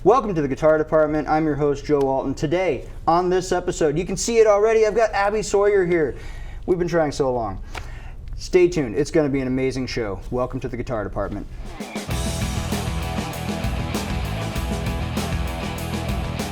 Welcome to the Guitar Department. I'm your host, Joe Walton. Today, on this episode, you can see it already, I've got Abbie Sawyer here. We've been trying so long. Stay tuned, it's going to be an amazing show. Welcome to the Guitar Department.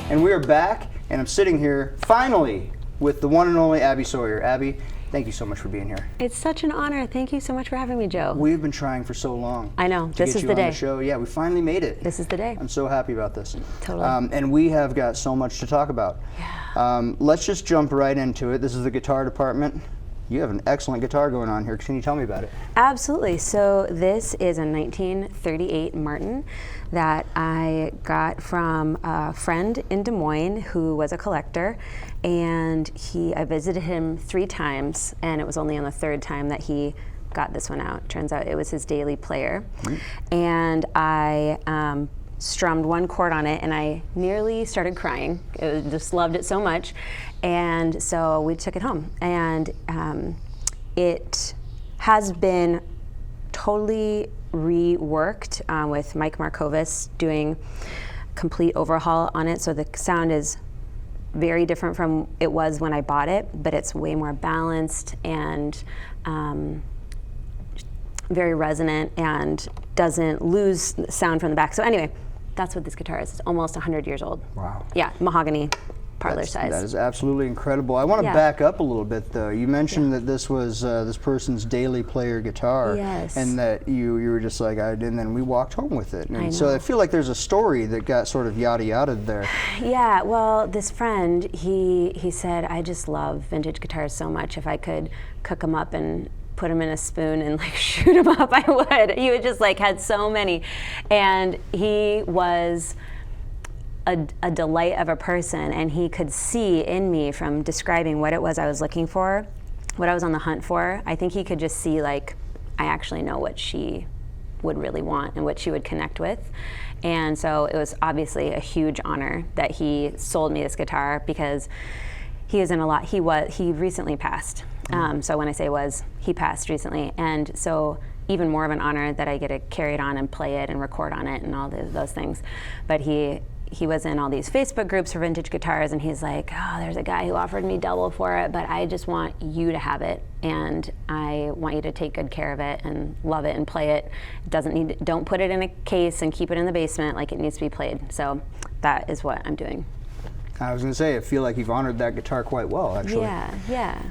And we are back, and I'm sitting here, finally, with the one and only Abbie Sawyer. Abbie, thank you so much for being here. It's such an honor. Thank you so much for having me, Joe. We've been trying for so long. I know. This is the day. The show. Yeah, we finally made it. This is the day. I'm so happy about this. Totally. And we have got so much to talk about. Yeah. Let's just jump right into it. This is the Guitar Department. You have an excellent guitar going on here. Can you tell me about it? Absolutely. So this is a 1938 Martin that I got from a friend in Des Moines who was a collector, and I visited him 3 times, and it was only on the 3rd time that he got this one out. Turns out it was his daily player. And I strummed 1 chord on it, and I nearly started crying. Just loved it so much. And so we took it home, and it has been totally reworked with Mike Markovis doing complete overhaul on it. So the sound is very different from it was when I bought it, but it's way more balanced and very resonant and doesn't lose sound from the back. So anyway, that's what this guitar is. It's almost 100 years old. Wow. Yeah, mahogany. Parlor size. That is absolutely incredible. I want to back up a little bit, though. You mentioned that this was this person's daily player guitar, yes, and that you were just like, and then we walked home with it. And so I feel like there's a story that got sort of yada yada'd there. Yeah, well, this friend, he said, I just love vintage guitars so much. If I could cook them up and put them in a spoon and like shoot them up, I would. He would just like had so many, and he was a delight of a person, and he could see in me from describing what it was I was looking for, what I was on the hunt for. I think he could just see, like, I actually know what she would really want and what she would connect with. And so it was obviously a huge honor that he sold me this guitar, because he is in a lot. He recently passed. So when I say was, he passed recently. And so even more of an honor that I get to carry it on and play it and record on it and all those things. But he was in all these Facebook groups for vintage guitars, and he's like, oh, there's a guy who offered me double for it, but I just want you to have it, and I want you to take good care of it and love it and play it. Don't put it in a case and keep it in the basement. Like, it needs to be played. So that is what I'm doing. I was going to say, I feel like you've honored that guitar quite well, actually. Yeah.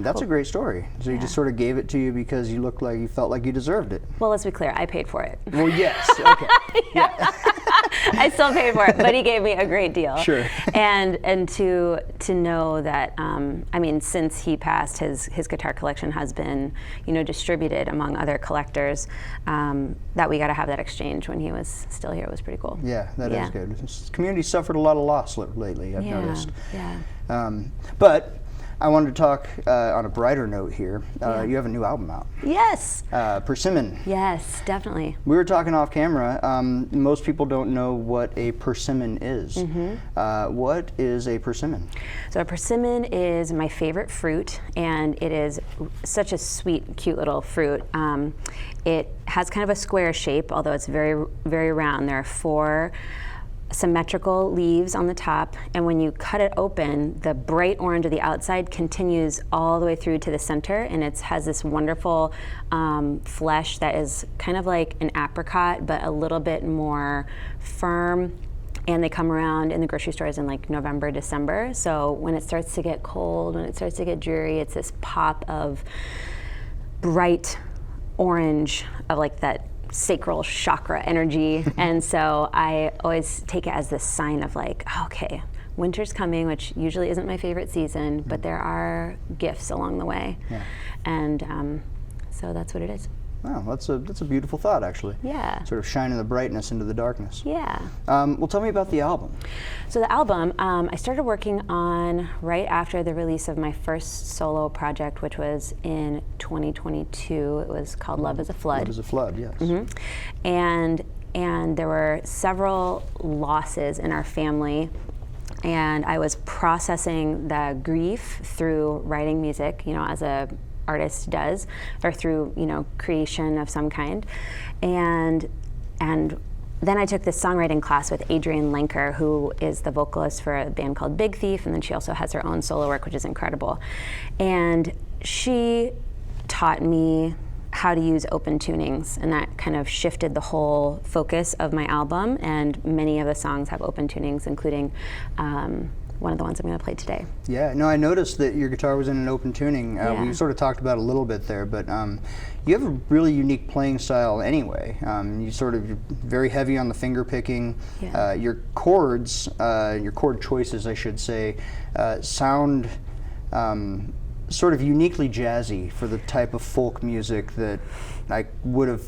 That's a great story. So he just sort of gave it to you because you felt like you deserved it. Well, let's be clear, I paid for it. Well, yes, okay. Yeah. I still paid for it, but he gave me a great deal. Sure. And to know that, I mean, since he passed, his guitar collection has been, distributed among other collectors. That we got to have that exchange when he was still here was pretty cool. Yeah, that is good. This community suffered a lot of loss lately, I've noticed. Yeah. But I wanted to talk on a brighter note here. You have a new album out. Yes. Persimmon. Yes, definitely. We were talking off camera. Most people don't know what a persimmon is. What is a persimmon? So a persimmon is my favorite fruit, and it is such a sweet, cute little fruit. It has kind of a square shape, although it's very, very round. There are 4 symmetrical leaves on the top, and when you cut it open, the bright orange of the outside continues all the way through to the center, and it has this wonderful flesh that is kind of like an apricot, but a little bit more firm. And they come around in the grocery stores in like November, December. So when it starts to get cold, when it starts to get dreary, it's this pop of bright orange of like that sacral chakra energy. And so I always take it as this sign of like, okay, winter's coming, which usually isn't my favorite season, but there are gifts along the way. Yeah. And so that's what it is. Wow, that's a beautiful thought, actually. Yeah. Sort of shining the brightness into the darkness. Yeah. Well, tell me about the album. So the album, I started working on right after the release of my first solo project, which was in 2022. It was called Love is a Flood. Love is a Flood, yes. And there were several losses in our family, and I was processing the grief through writing music, as a artist does, or through creation of some kind, and then I took this songwriting class with Adrienne Lenker, who is the vocalist for a band called Big Thief, and then she also has her own solo work, which is incredible. And she taught me how to use open tunings, and that kind of shifted the whole focus of my album, and many of the songs have open tunings, including one of the ones I'm going to play today. Yeah, no, I noticed that your guitar was in an open tuning. We sort of talked about it a little bit there, but you have a really unique playing style anyway. You're very heavy on the finger picking. Yeah. Your chords, your chord choices, I should say, sound sort of uniquely jazzy for the type of folk music that I would have,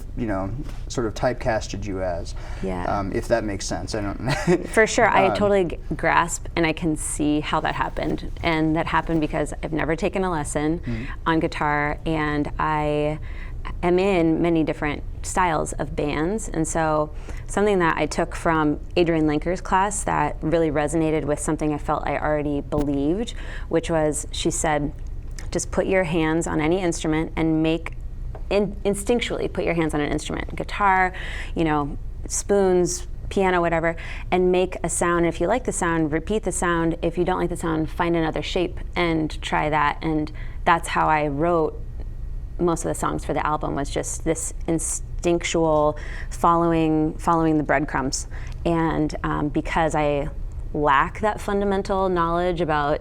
sort of typecasted you as. Yeah. If that makes sense. I don't. For sure, I totally grasp, and I can see how that happened. And that happened because I've never taken a lesson on guitar, and I am in many different styles of bands. And so something that I took from Adrienne Lenker's class that really resonated with something I felt I already believed, which was, she said, just put your hands on any instrument and instinctually put your hands on an instrument, guitar, spoons, piano, whatever, and make a sound. And if you like the sound, repeat the sound. If you don't like the sound, find another shape and try that. And that's how I wrote most of the songs for the album, was just this instinctual following the breadcrumbs. And because I lack that fundamental knowledge about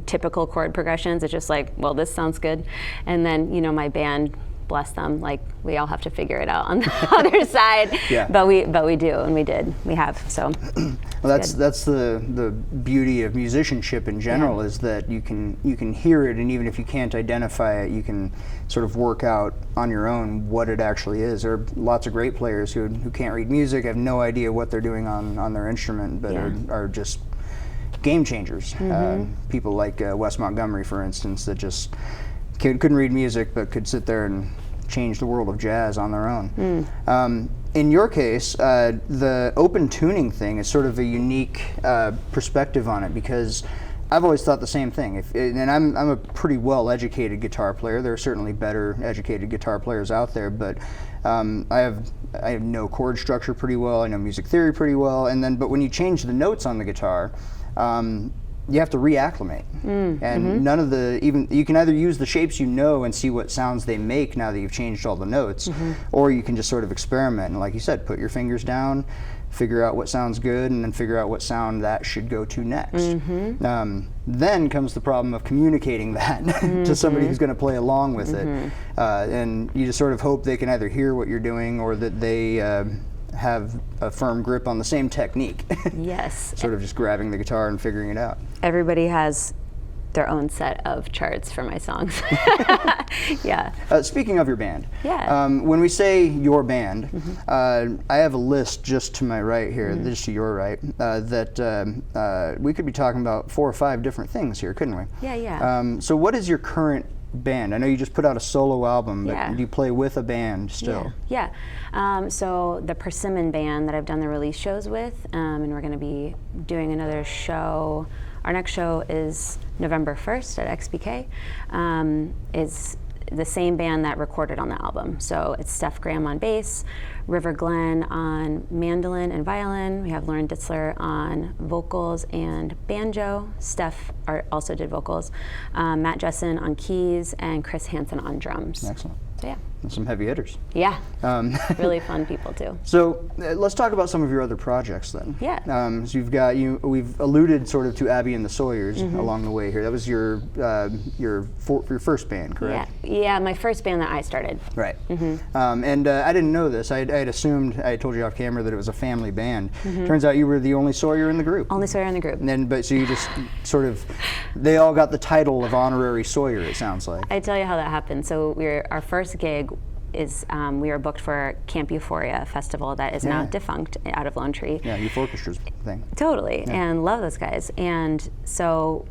typical chord progressions, it's just like, well, this sounds good. And then, my band, bless them, like, we all have to figure it out on the other side. Yeah. But we do, and we have. So well, that's the beauty of musicianship in general, is that you can hear it, and even if you can't identify it, you can sort of work out on your own what it actually is. There are lots of great players who can't read music, have no idea what they're doing on their instrument, but are just game changers. People like Wes Montgomery, for instance, that just couldn't read music but could sit there and change the world of jazz on their own. In your case, the open tuning thing is sort of a unique perspective on it, because I've always thought the same thing. And I'm a pretty well-educated guitar player. There are certainly better educated guitar players out there, but I have no chord structure pretty well. I know music theory pretty well, but when you change the notes on the guitar, you have to reacclimate, and none of you can either use the shapes and see what sounds they make now that you've changed all the notes, or you can just sort of experiment and, like you said, put your fingers down, figure out what sounds good, and then figure out what sound that should go to next. Then comes the problem of communicating that to somebody who's going to play along with it, and you just sort of hope they can either hear what you're doing or that they have a firm grip on the same technique. Yes. Sort of just grabbing the guitar and figuring it out. Everybody has their own set of charts for my songs. Yeah. Speaking of your band, when we say your band, I have a list just to my right here, just to your right, that we could be talking about 4 or 5 different things here, couldn't we? Yeah. So what is your current band? I know you just put out a solo album, but do you play with a band still? Yeah. So the Persimmon Band that I've done the release shows with, and we're going to be doing another show. Our next show is November 1st at XBK. Is the same band that recorded on the album. So it's Steph Graham on bass, River Glenn on mandolin and violin. We have Lauren Ditzler on vocals and banjo. Steph also did vocals. Matt Jessen on keys, and Chris Hansen on drums. Excellent. So yeah. And some heavy hitters. Yeah. Really fun people too. So let's talk about some of your other projects then. Yeah. So we've alluded sort of to Abbie and the Sawyers along the way here. That was your first band, correct? Yeah, my first band that I started. Right. And I didn't know this. I had assumed, I told you off camera, that it was a family band. Turns out you were the only Sawyer in the group. Only Sawyer in the group. So you just sort of, they all got the title of honorary Sawyer, it sounds like. I tell you how that happened. So our first gig is we were booked for Camp Euphoria festival that is now defunct, out of Lone Tree. Yeah, Youth Orchestra's thing. Totally, and love those guys. And so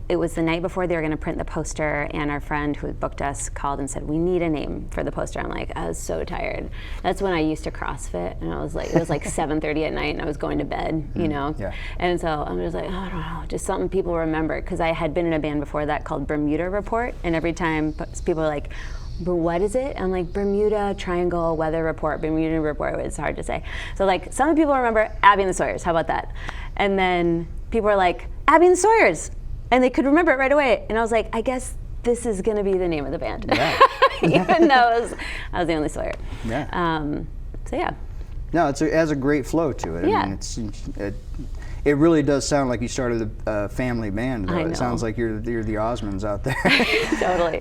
it was the night before they were going to print the poster, and our friend who had booked us called and said, we need a name for the poster. I'm like, I was so tired. That's when I used to CrossFit, and I was like, it was like 7:30 at night, and I was going to bed, you know? Yeah. And so I'm just like, oh, I don't know, just something people remember, because I had been in a band before that called Bermuda Report, and every time people are like, but what is it? I'm like, Bermuda Triangle Weather Report, Bermuda Report. It's hard to say. So like, some people remember Abbie and the Sawyers. How about that? And then people were like, Abbie and the Sawyers, and they could remember it right away. And I was like, I guess this is going to be the name of the band, yeah. even though I was the only Sawyer. Yeah. So yeah. No, it has a great flow to it. Yeah. I mean, it really does sound like you started a family band, though. I know. It sounds like you're the Osmonds out there. Totally.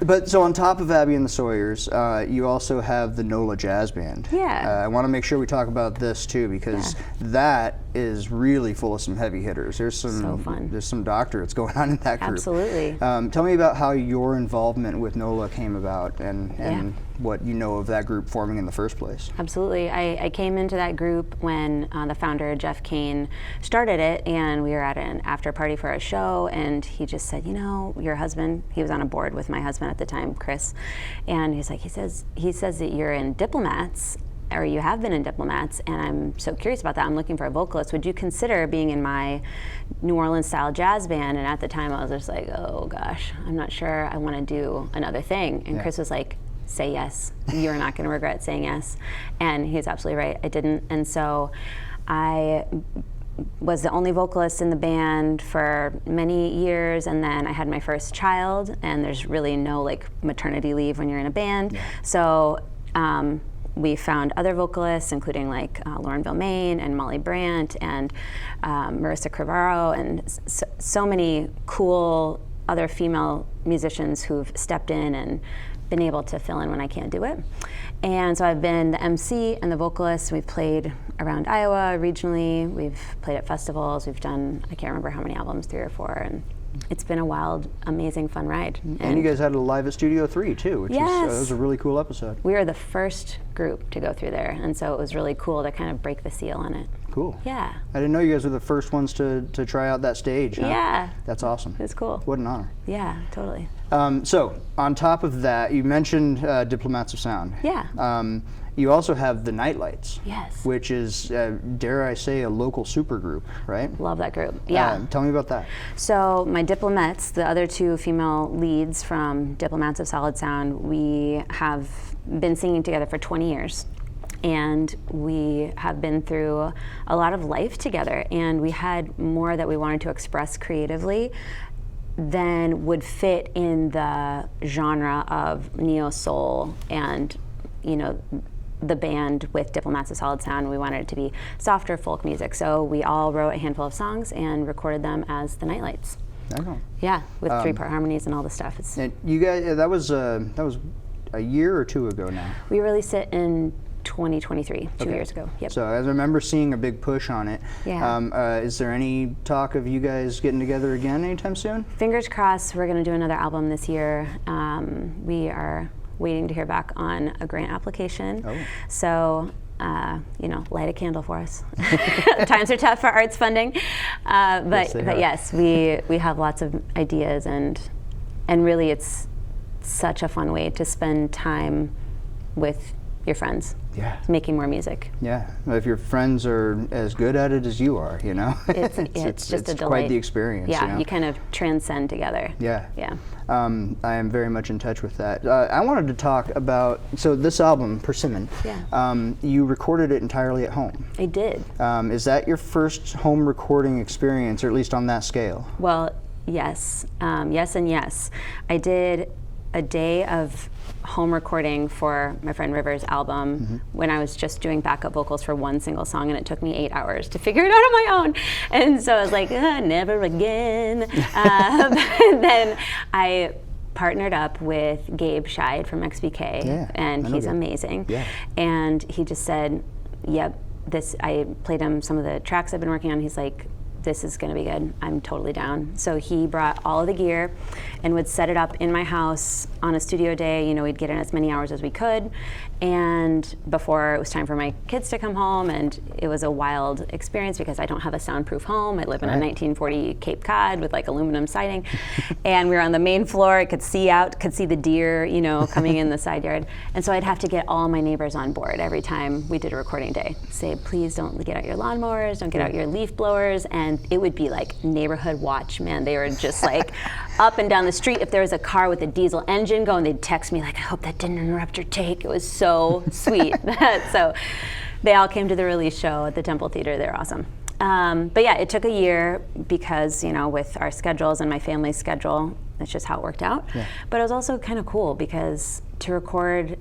But so on top of Abbie and the Sawyers, you also have the NOLA Jazz Band. Yeah. I want to make sure we talk about this too, because that is really full of some heavy hitters. There's some So fun. There's some doctorates going on in that group. Absolutely. Tell me about how your involvement with NOLA came about, and what you know of that group forming in the first place. Absolutely. I came into that group when the founder, Jeff Kane, started it, and we were at an after party for a show, and he just said, you know, your husband, he was on a board with my husband at the time, Chris, and he's like, he says that you're in Diplomats, or you have been in Diplomats, and I'm so curious about that. I'm looking for a vocalist. Would you consider being in my New Orleans style jazz band? And at the time I was just like, oh gosh, I'm not sure I want to do another thing. And Chris was like, say yes. You're not going to regret saying yes. And he's absolutely right. I didn't. And so I was the only vocalist in the band for many years, and then I had my first child, and there's really no like maternity leave when you're in a band. Yeah. So we found other vocalists, including like Lauren Vilmain and Molly Brandt and Marissa Crivaro, and so many cool other female musicians who've stepped in and been able to fill in when I can't do it. And so I've been the MC and the vocalist. We've played around Iowa regionally. We've played at festivals. We've done, I can't remember how many albums, 3 or 4. And it's been a wild, amazing, fun ride. And you guys had a live at Studio 3 too, which was a really cool episode. We were the first group to go through there, and so it was really cool to kind of break the seal on it. Cool. Yeah. I didn't know you guys were the first ones to try out that stage. Huh? Yeah. That's awesome. It was cool. What an honor. Yeah, totally. So on top of that, you mentioned Diplomats of Sound. Yeah. You also have the Nightlights. Yes. Which is, dare I say, a local supergroup, right? Love that group. Yeah. Tell me about that. So my Diplomats, the other 2 female leads from Diplomats of Solid Sound, we have been singing together for 20 years. And we have been through a lot of life together, and we had more that we wanted to express creatively than would fit in the genre of neo soul and, you know, the band with Diplomats of Solid Sound. We wanted it to be softer folk music, so we all wrote a handful of songs and recorded them as the Nightlights. Yeah, with 3-part harmonies and all the stuff. And you guys, that was a year or 2 ago now. We released it in 2023, 2 years ago. Yep. So I remember seeing a big push on it. Yeah. Is there any talk of you guys getting together again anytime soon? Fingers crossed. We're going to do another album this year. We are waiting to hear back on a grant application. Oh. So, you know, light a candle for us. Times are tough for arts funding, but yes, we have lots of ideas, and really it's such a fun way to spend time with your friends. Yeah. Making more music. Yeah. If your friends are as good at it as you are, you know, it's just a delight. Quite the experience. Yeah, you know? you kind of transcend together. Yeah. Yeah. I am very much in touch with that. I wanted to talk about, so this album, Persimmon, you recorded it entirely at home. I did. Is that your first home recording experience, or at least on that scale? Well, yes. Yes and yes. I did a day of home recording for my friend River's album when I was just doing backup vocals for one single song, and it took me 8 hours to figure it out on my own. And so I was like, never again. Then I partnered up with Gabe Scheid from XBK, and he's amazing. Yeah. And he just said, yep, I played him some of the tracks I've been working on. He's like, this is going to be good. I'm totally down. So he brought all of the gear and would set it up in my house on a studio day. We'd get in as many hours as we could. And before it was time for my kids to come home, and it was a wild experience because I don't have a soundproof home. I live in a 1940 Cape Cod with like aluminum siding. And we were on the main floor. I could see the deer, coming in the side yard. And so I'd have to get all my neighbors on board every time we did a recording day. Say, please don't get out your lawnmowers, don't get out your leaf blowers. And it would be like neighborhood watch, man. They were just like up and down the street. If there was a car with a diesel engine going, they'd text me like, I hope that didn't interrupt your take. It was so sweet. So they all came to the release show at the Temple Theater. They're awesome. But yeah, it took a year because, with our schedules and my family's schedule, that's just how it worked out. Yeah. But it was also kind of cool because to record,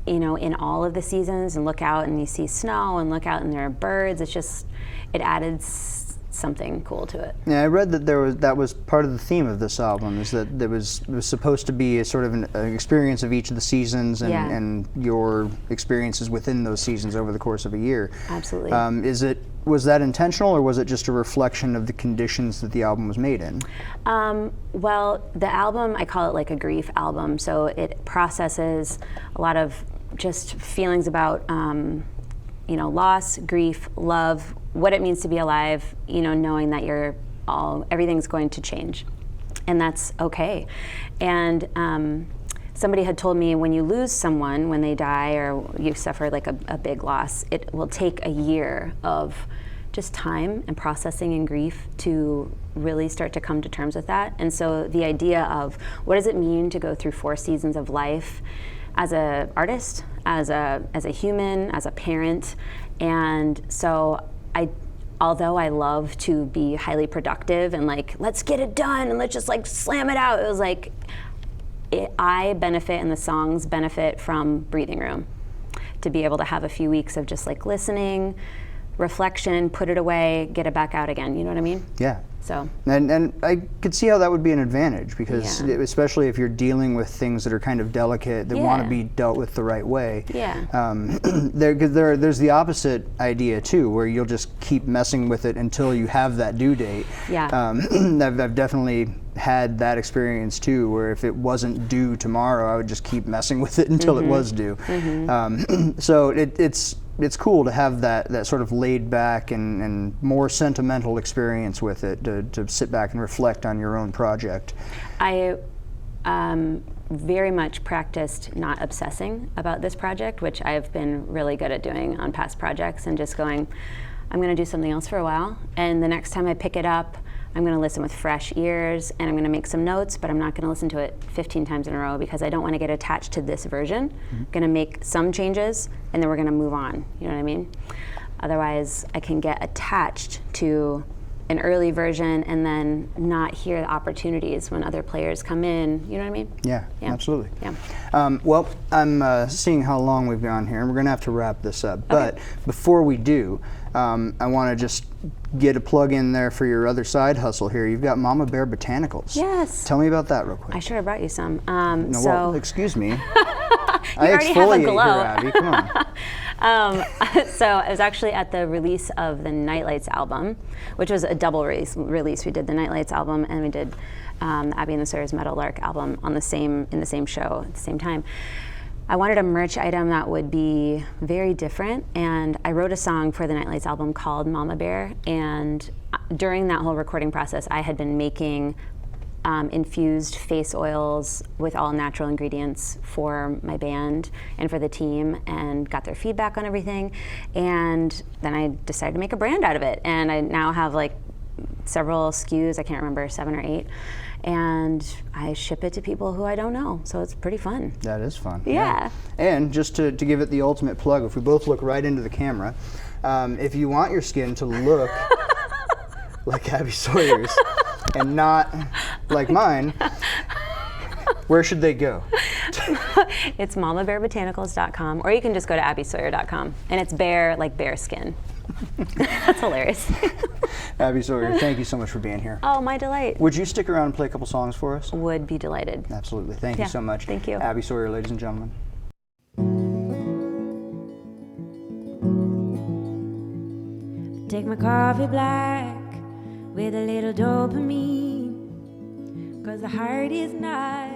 in all of the seasons and look out and you see snow and look out and there are birds, it added something cool to it. Yeah, I read that that was part of the theme of this album, is that it was supposed to be a sort of an experience of each of the seasons and your experiences within those seasons over the course of a year. Absolutely. Was that intentional, or was it just a reflection of the conditions that the album was made in? Well, the album, I call it like a grief album, so it processes a lot of just feelings about loss, grief, love, what it means to be alive, knowing that everything's going to change, and that's okay. And somebody had told me when you lose someone, when they die or you suffer like a big loss, it will take a year of just time and processing and grief to really start to come to terms with that. And so the idea of what does it mean to go through 4 seasons of life as an artist, as a human, as a parent. And so although I love to be highly productive and like, let's get it done and let's just like slam it out, it was like, I benefit and the songs benefit from breathing room, to be able to have a few weeks of just like listening, reflection, put it away, get it back out again. You know what I mean? Yeah. So. And I could see how that would be an advantage, because especially if you're dealing with things that are kind of delicate, that want to be dealt with the right way. Yeah. There's the opposite idea too, where you'll just keep messing with it until you have that due date. Yeah. I've definitely had that experience too, where if it wasn't due tomorrow, I would just keep messing with it until it was due. So it's cool to have that sort of laid back and more sentimental experience with it, to sit back and reflect on your own project. I very much practiced not obsessing about this project, which I've been really good at doing on past projects, and just going, I'm going to do something else for a while, and the next time I pick it up, I'm going to listen with fresh ears, and I'm going to make some notes, but I'm not going to listen to it 15 times in a row, because I don't want to get attached to this version. I'm going to make some changes, and then we're going to move on. You know what I mean? Otherwise, I can get attached to an early version and then not hear the opportunities when other players come in. You know what I mean? Yeah. Absolutely. Yeah. Well, I'm seeing how long we've gone here, and we're going to have to wrap this up. But before we do, I want to just get a plug in there for your other side hustle here. You've got Mama Bear Botanicals. Yes. Tell me about that real quick. I should have brought you some. Well, excuse me. I already have a exfoliate glow. here, Abbie. Come on. So I was actually at the release of the Nightlights album, which was a double release. We did the Nightlights album and we did Abbie and the Sawyer's Meadowlark album in the same show at the same time. I wanted a merch item that would be very different, and I wrote a song for the Nightlights album called Mama Bear, and during that whole recording process, I had been making infused face oils with all natural ingredients for my band and for the team, and got their feedback on everything. And then I decided to make a brand out of it. And I now have like several SKUs, I can't remember, 7 or 8. And I ship it to people who I don't know. So it's pretty fun. That is fun. Yeah. And just to give it the ultimate plug, if we both look right into the camera, if you want your skin to look like Abbie Sawyer's and not like mine, where should they go? It's mamabearbotanicals.com, or you can just go to abbiesawyer.com. And it's bear, like bear skin. That's hilarious. Abbie Sawyer, thank you so much for being here. Oh, my delight. Would you stick around and play a couple songs for us? Would be delighted. Absolutely. Thank you so much. Thank you. Abbie Sawyer, ladies and gentlemen. Take my coffee black, with a little dopamine, 'cause the heart is not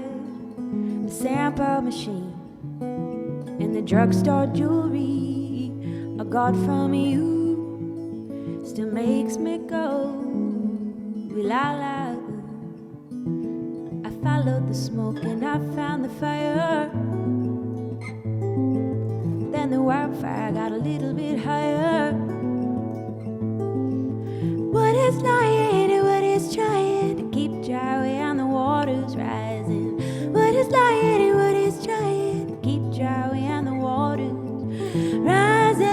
a sample machine, and the drugstore jewelry I got from you still makes me go la la. I followed the smoke and I found the fire. Then the wildfire got a little bit higher. What is lying and what is trying to keep dry when the water's rising? What is lying and what is trying to keep dry when the water's rising?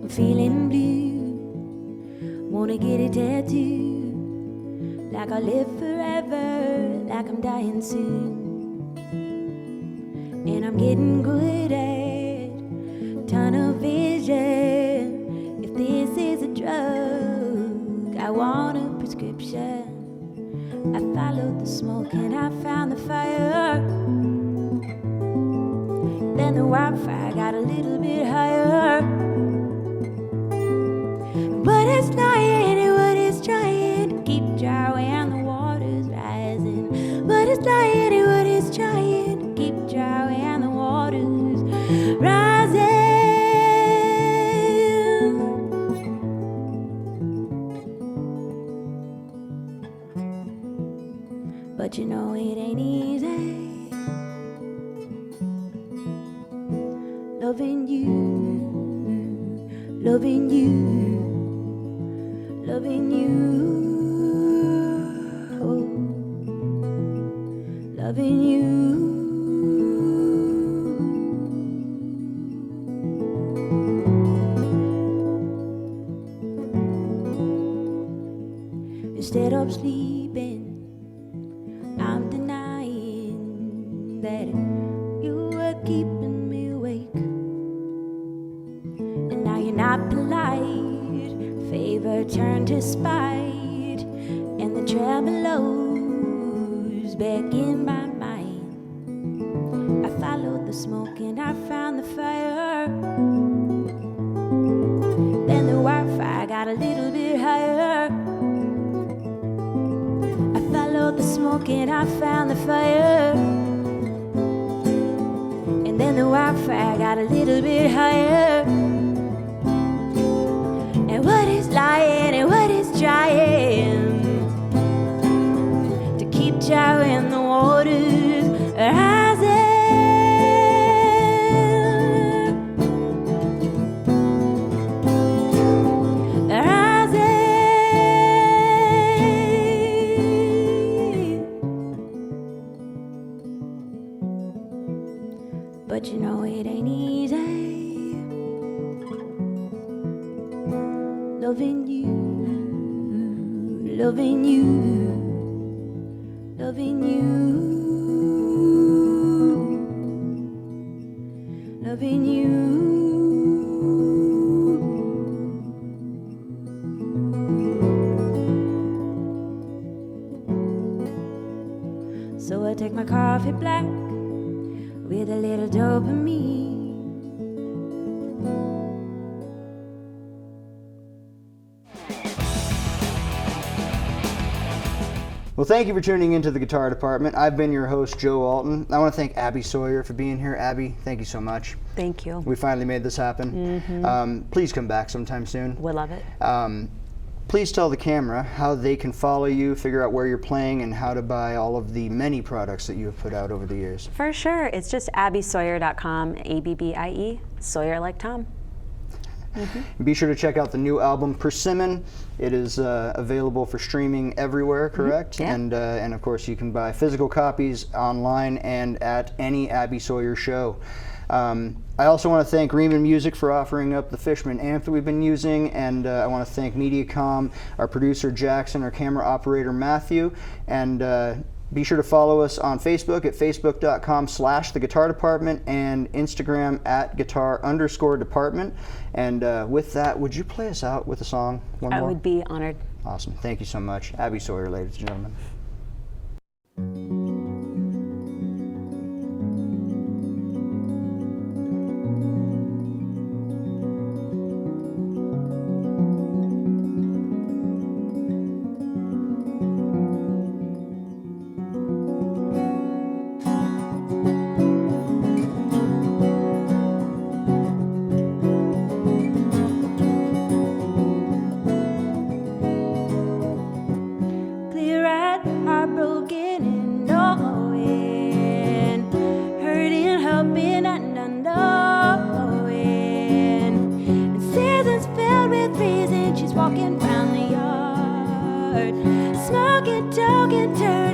I'm feeling blue, wanna get a tattoo, like I live forever, like I'm dying soon. And I'm getting good at tunnel vision. If this is a drug, I want a prescription. I followed the smoke and I found the fire. Then the wildfire got a little bit higher. What is lying and what is trying to keep dry when the water's rising? What is lying and what is trying to keep dry when the water's rising? But you know it ain't easy loving you, loving you, loving you, loving you. Instead of sleeping, I'm denying that you were keeping me awake. And now you're not polite, favor turned to spite, and the tremolo's back in my mind. I followed the smoke and I found the fire. Then the wildfire got a little bit higher. I followed the smoke and I found the fire. And then the wildfire got a little bit higher. And what is lying and what is trying to keep dry when the water's rising? But you know it ain't easy loving you, loving you, loving you, loving you. So I take my coffee black with a little dopamine. Well, thank you for tuning into the Guitar Department. I've been your host, Joe Alton. I want to thank Abbie Sawyer for being here. Abbie, thank you so much. Thank you. We finally made this happen. Please come back sometime soon. We love it. Please tell the camera how they can follow you, figure out where you're playing, and how to buy all of the many products that you have put out over the years. For sure. It's just AbbieSawyer.com, ABBIE, Sawyer like Tom. Be sure to check out the new album, Persimmon. It is available for streaming everywhere, correct? Yeah. And of course, you can buy physical copies online and at any Abbie Sawyer show. I also want to thank Riemann Music for offering up the Fishman amp that we've been using, and I want to thank MediaCom, our producer Jackson, our camera operator Matthew, and be sure to follow us on Facebook at facebook.com/The Guitar Department and Instagram at @guitar_department. And with that, would you play us out with a song? One more? I would be honored. Awesome. Thank you so much. Abbie Sawyer, ladies and gentlemen. walking round the yard, smoking, talking, turning.